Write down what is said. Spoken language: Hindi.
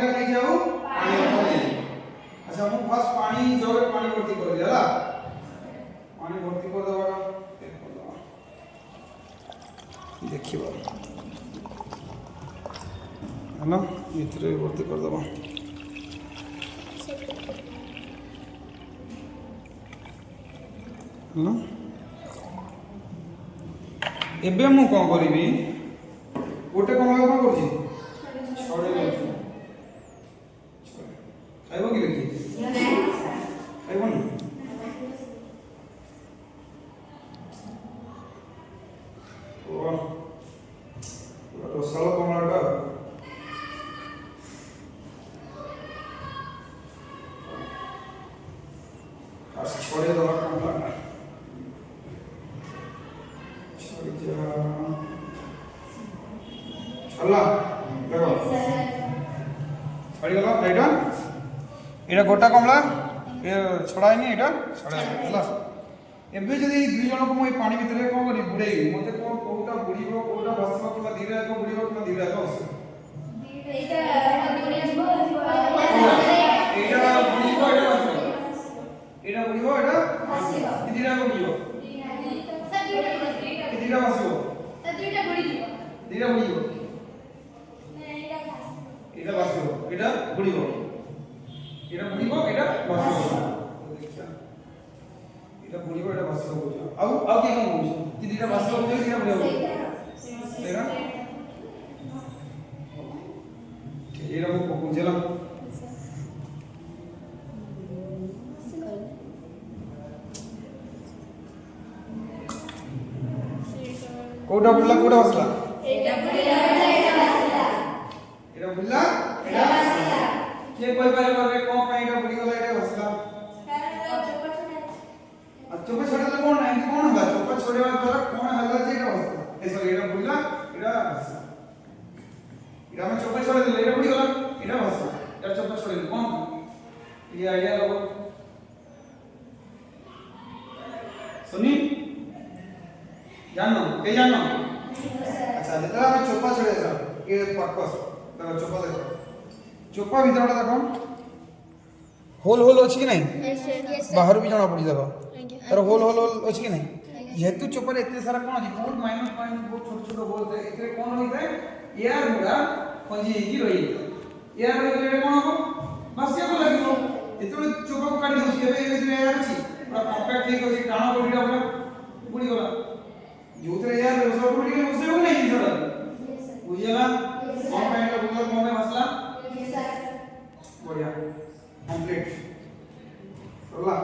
टा नहीं जाऊ पानी भर्ती। अच्छा मु फर्स्ट पानी जग पानी भर्ती कर दिया पानी भर्ती कर दबा देखिबा है ना इतरे भर्ती कर दबा है ना। एबे मु कोन करिवि गोटे कमला कोन करछि छड़े लेछि खाइबो कि लेछि खाइबो नि ओ रसाल कमलाटा आज छड़े दवा कमलाटा छल्ला देखो छड़ी गला एटा एटा गोटा कमला ए छड़ाई नि एटा छड़ाई हला एबे जदी दुई जन को मई पानी भितरे कोन करी बुड़ेई मते को कोटा बुड़ीबो कोटा बसबो किबा धीरे को बुड़ीबो किबा धीरे को एटा बुड़ीबो एटा बुड़ीबो एटा बुड़ीबो एटा बसिबो धीरे को बुड़ीबो धीरे बसिबो त दुईटा बुड़ीबो धीरे बुड़ीबो এটা বাসিব এটা বুড়িব এটা বুড়িব এটা বাসিব দেখছা এটা বুড়িব এটা বাসিব বুঝো আউ কি কোন বুঝো কি দিটা বাসিব বুঝো কি বুড়িব দেখা এরা মু বুঝলাম কোটা বুড়লা কোটা বাসলা এটা বুড়িলা এটা বুঝলা এটা বসিলা কে কই পারে করে কোন পাইটা বুড়ি গলা এটা বসিলা চোপা ছড়ালে কোন নাই কোন হলা চোপা ছড়াবার দ্বারা কোন হলা যে এটা বসিলা এই সরি এটা বুঝলা এটা বসিলা এটা আমি চোপা ছড়া দিলে এটা বুড়ি গলা এটা বসিলা এটা চোপা ছড়ালে কোন এই আইডিয়া লাগো सुनी জানো কে জানো अच्छा যেটা আমি চোপা ছড়ে যাব ये पर्पस देखो चोपा देखो चोपा भीतर देखो होल होल अछि कि नहीं बाहर भी जाना पड़ी देखो तर होल होल अछि कि नहीं जेतु चोपा रे एते सारा कोन अछि बहुत माइनस पॉइंट बहुत छोट छोट होल थे एते कोन होई थे एयर गुडा खंजी की रही एयर रही गले कोन हो बसिया को लागियो एते चोपा को काढी दउछि एबे एयर अछि पूरा कॉम्पैक्ट ठीक अछि टाणो बॉडीटा पूरा बुडी गला जोतरे एयर बसो ऑटोमेटिकली बसे हो नहीं छोड़ा बुझियला कौन पॉइंट रूलर कौन है मसला यस सर बढ़िया कंप्लीट चला